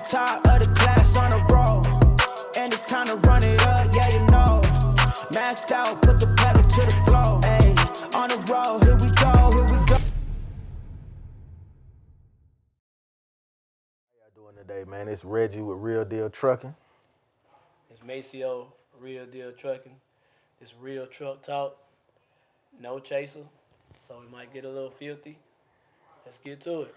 top of the class on the road. And it's time to run it up, yeah, you know. Maxed out, put the pedal to the floor. Ayy, on the road, here we go, here we go. How y'all doing today, man? It's Reggie with Real Deal Trucking. It's Maceo, Real Deal Trucking. It's real truck talk, no chaser, so we might get a little filthy. Let's get to it.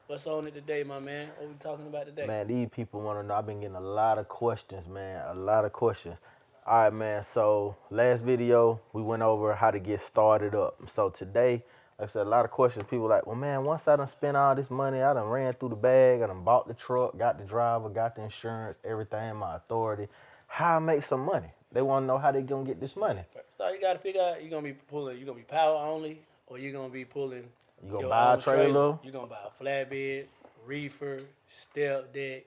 What's on it today, my man? What we talking about today? Man, these people want to know. I've been getting a lot of questions, man. A lot of questions. All right, man. So last video, we went over how to get started up. So today, like I said, a lot of questions. People like, well, man, once I done spent all this money, I done ran through the bag, I done bought the truck, got the driver, got the insurance, everything in my authority. How I make some money? They want to know how they gonna get this money. So you gotta figure out you're gonna be power only, or you're gonna be pulling. You gonna your buy a own trailer? You're gonna buy a flatbed, reefer, step deck,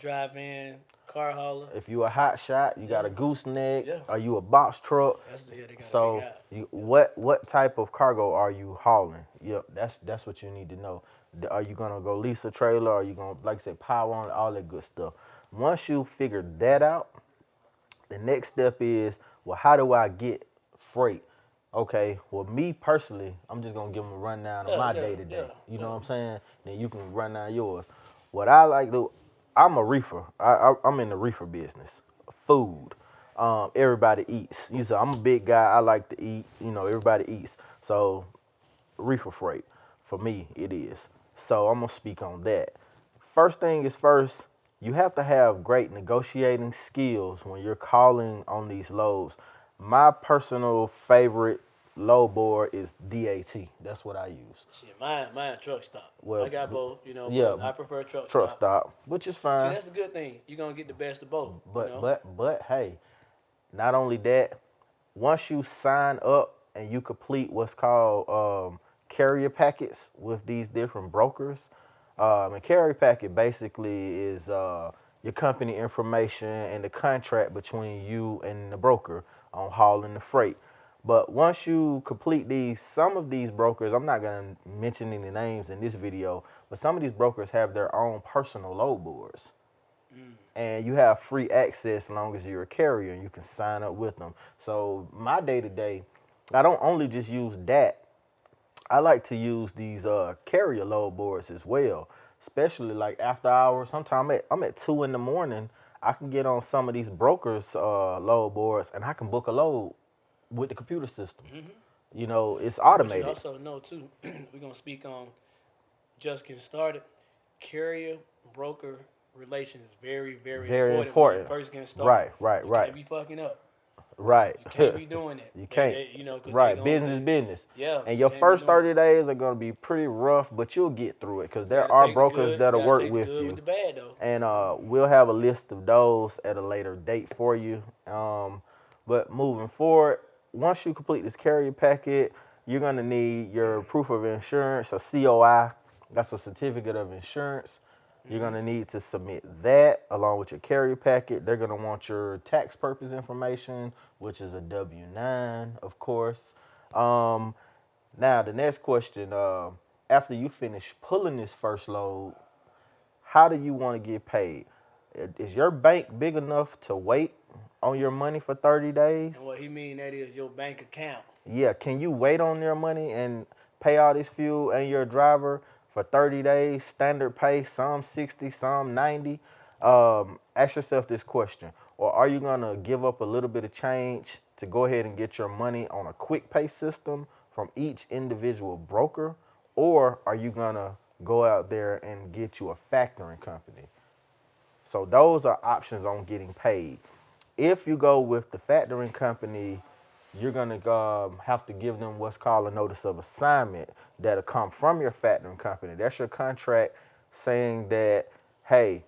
drive-in, car hauler. If you a hot shot, you got a gooseneck. Yeah. Are you a box truck? That's the they gotta So figure out. what type of cargo are you hauling? Yep, that's what you need to know. Are you gonna go lease a trailer? Are you gonna, like I said, power on, all that good stuff? Once you figure that out, the next step is, well, how do I get freight? Okay, well, me personally, I'm just gonna give them a rundown of my day to day. You know what I'm saying? Then you can run down yours. What I like to do, I'm a reefer. I'm in the reefer business. Food. Everybody eats. I'm a big guy. I like to eat. You know, everybody eats. So reefer freight, for me, it is. So I'm gonna speak on that. First thing is first, you have to have great negotiating skills when you're calling on these loads. My personal favorite load board is DAT. That's what I use. Shit, mine truck stop. Well, I got both, yeah, but I prefer truck stop, which is fine. See, that's the good thing. You're gonna get the best of both. But hey, not only that, once you sign up and you complete what's called carrier packets with these different brokers, a carrier packet basically is your company information and the contract between you and the broker on hauling the freight. But once you complete these, some of these brokers, I'm not gonna mention any names in this video, but some of these brokers have their own personal load boards. And you have free access as long as you're a carrier and you can sign up with them. So my day to day, I don't only just use that. I like to use these carrier load boards as well, especially like after hours. Sometimes I'm at 2 in the morning. I can get on some of these brokers' load boards and I can book a load with the computer system. You know, it's automated. But you also know too, we're gonna speak on just getting started. Carrier broker relations very, very important. When you first getting started. Right. You can't be fucking up. Right. You can't be doing that. You can't. Right. Business. Yeah. And your first 30 days are going to be pretty rough, but you'll get through it because there are brokers that'll work with you. With the bad, though. And we'll have a list of those at a later date for you. But moving forward, once you complete this carrier packet, you're going to need your proof of insurance, a COI. That's a certificate of insurance. You're going to need to submit that along with your carrier packet. They're going to want your tax purpose information, which is a W-9, of course. Now, the next question, after you finish pulling this first load, how do you want to get paid? Is your bank big enough to wait on your money for 30 days? And what he mean that is your bank account. Yeah, can you wait on your money and pay all this fuel and your driver for 30 days, standard pay, some 60, some 90? Ask yourself this question. Or are you gonna give up a little bit of change to go ahead and get your money on a quick pay system from each individual broker? Or are you gonna go out there and get you a factoring company? So those are options on getting paid. If you go with the factoring company, you're gonna have to give them what's called a notice of assignment that'll come from your factoring company. That's your contract saying that, hey,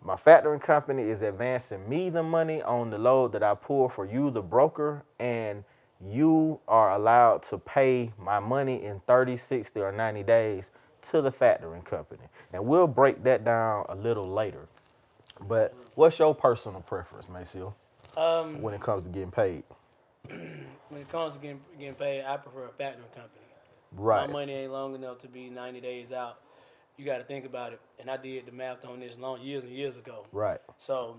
my factoring company is advancing me the money on the load that I pull for you, the broker, and you are allowed to pay my money in 30, 60, or 90 days to the factoring company. And we'll break that down a little later. But what's your personal preference, Maceo, when it comes to getting paid? When it comes to getting paid, I prefer a factoring company. Right. My money ain't long enough to be 90 days out. you got to think about it. And I did the math on this years and years ago. Right. So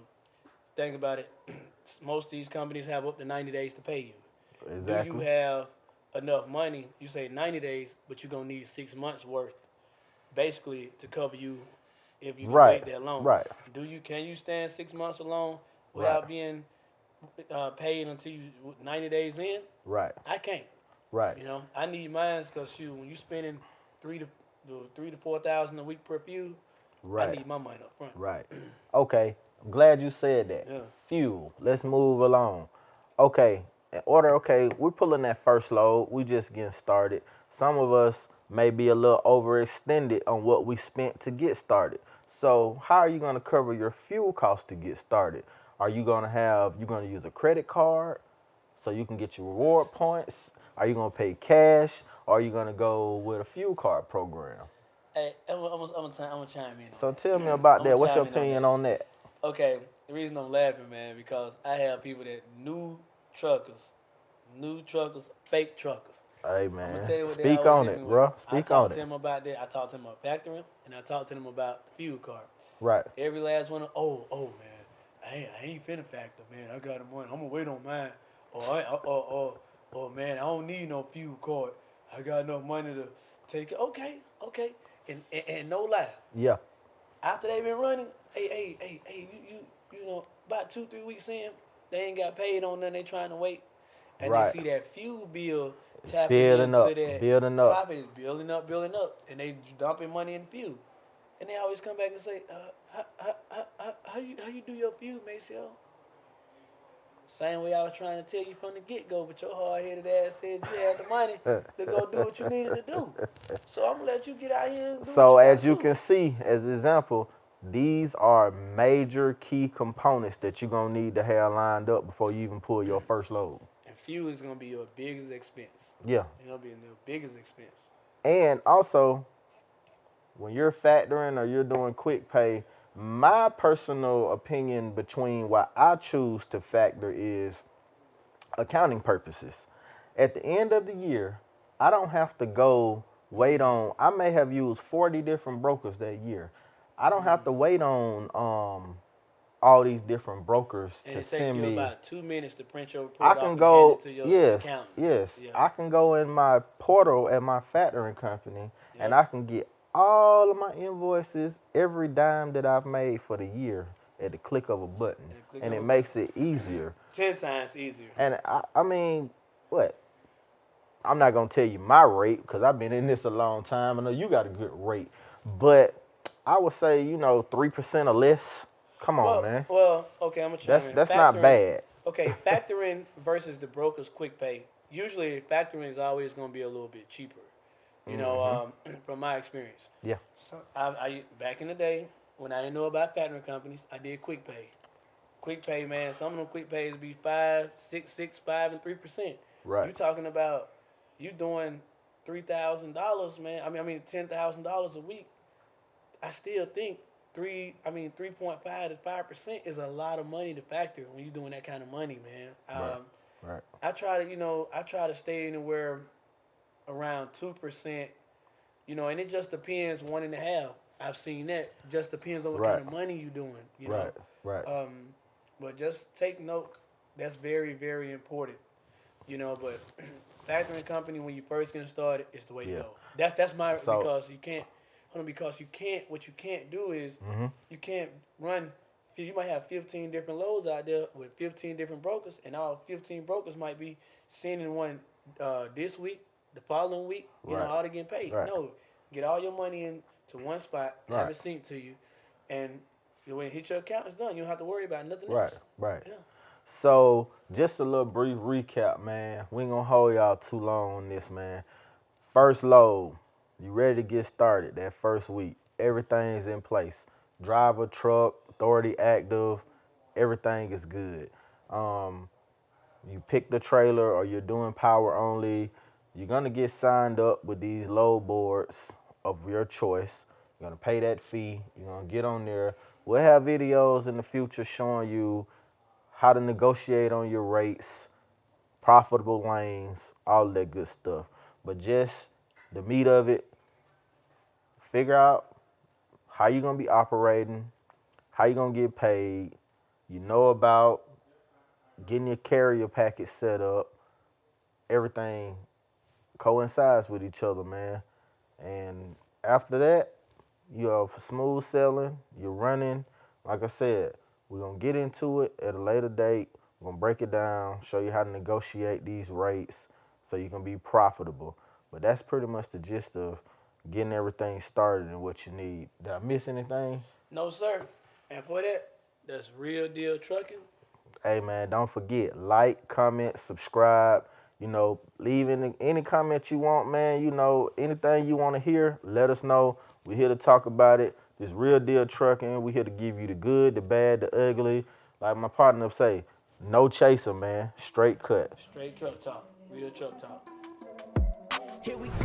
think about it. Most of these companies have up to 90 days to pay you. Exactly. Do you have enough money? You say 90 days, but you're gonna need 6 months worth, basically, to cover you if you can Right. wait that long. Right. Can you stand 6 months alone without Right. being paid until you 90 days in? Right. I can't. Right. You know, I need mine because when you spending three to 4,000 a week per few, Right. I need my money up front. Right. Okay. I'm glad you said that. Yeah. Fuel. Let's move along. Okay. Okay, we're pulling that first load. We just getting started. Some of us may be a little overextended on what we spent to get started. So how are you going to cover your fuel costs to get started? Are you going to use a credit card so you can get your reward points? Are you going to pay cash? Or are you going to go with a fuel card program? Hey, I'm gonna chime in. So tell me about that. I'ma What's your chime in on opinion on that? Okay, the reason I'm laughing, man, because I have people that new truckers, fake truckers. Hey, I'm man. gonna tell you what they Speak always on hit it, me bro. with. I Speak talk on to it. them about that. I talk to them about factoring, and I talk to them about the fuel card. Right. Every last one. Oh man, I ain't finna factor, man. I got the money. I'm gonna wait on mine. Or man, I don't need no fuel card. I got enough money to take it. Okay. And no lie. Yeah. After they've been running, hey, you know, about 2-3 weeks in, they ain't got paid on nothing. They trying to wait, and Right. they see that fuel bill tapping Building into up, that building up. profit is building up, and they dumping money in fuel, and they always come back and say, how you do your fuel, Maceo? Same way I was trying to tell you from the get-go, but your hard-headed ass said you had the money to go do what you needed to do. So I'm gonna let you get out here and do So what you as gotta you do. can see, as an example, these are major key components that you're gonna need to have lined up before you even pull your first load. And fuel is gonna be your biggest expense. Yeah. It's gonna be your biggest expense. And also, when you're factoring or you're doing quick pay, my personal opinion between why I choose to factor is accounting purposes. At the end of the year, I don't have to go wait on, I may have used 40 different brokers that year. I don't have to wait on all these different brokers And to it takes send you me. about 2 minutes to print your report I off can and go, hand it to your yes, accountant. yes. Yeah. I can go in my portal at my factoring company and Yep. I can get all of my invoices, every dime that I've made for the year at the click of a button. At the click And of it a makes it easier. 10 times easier. And I mean, what? I'm not going to tell you my rate because I've been in this a long time. I know you got a good rate. But I would say, 3% or less. Come on, man. Well, okay, I'm gonna chime in. That's not Factoring- bad. Okay, factoring versus the broker's quick pay. Usually, factoring is always gonna be a little bit cheaper. You know, from my experience. Yeah. So I back in the day when I didn't know about factoring companies, I did quick pay. Quick pay, man. Some of them quick pays be 5, 6, 5, and 3%. Right. You talking about you doing $3,000, man. I mean $10,000 a week. I still think 3.5 to 5% is a lot of money to factor when you're doing that kind of money, man. Right. I try to stay anywhere around 2%, and it just depends 1.5. I've seen that. Just depends on what kind of money you're doing, know. Right. But just take note. That's very, very important, But factoring company when you first get started is the way to go. That's my So- because you can't. Because you can't. What you can't do is you can't run. You might have 15 different loads out there with 15 different brokers, and all 15 brokers might be sending one this week, the following week, Right. all to get paid. Right. No, get all your money into one spot, have Right. it synced to you, and when it hits your account, it's done. You don't have to worry about nothing Right. else. Right. Yeah. So, just a little brief recap, man. We ain't gonna hold y'all too long on this, man. First load, you ready to get started that first week. Everything's in place. Driver, truck, authority active, everything is good. You pick the trailer or you're doing power only. You're gonna get signed up with these load boards of your choice. You're gonna pay that fee. You're gonna get on there. We'll have videos in the future showing you how to negotiate on your rates, profitable lanes, all that good stuff. But just the meat of it, figure out how you gonna be operating, how you gonna get paid. You know about getting your carrier package set up. Everything coincides with each other, man. And after that, you have smooth selling, you're running. Like I said, we're gonna get into it at a later date. We're gonna break it down, show you how to negotiate these rates so you can be profitable. But that's pretty much the gist of getting everything started and what you need. Did I miss anything? No, sir. And for that, that's Real Deal Trucking. Hey man, don't forget, like, comment, subscribe. You know, leave any comment you want, man. You know, anything you want to hear, let us know. We're here to talk about it. This Real Deal Trucking. We're here to give you the good, the bad, the ugly. Like my partner say, no chaser, man. Straight cut. Straight truck talk. Real truck talk. Here we go.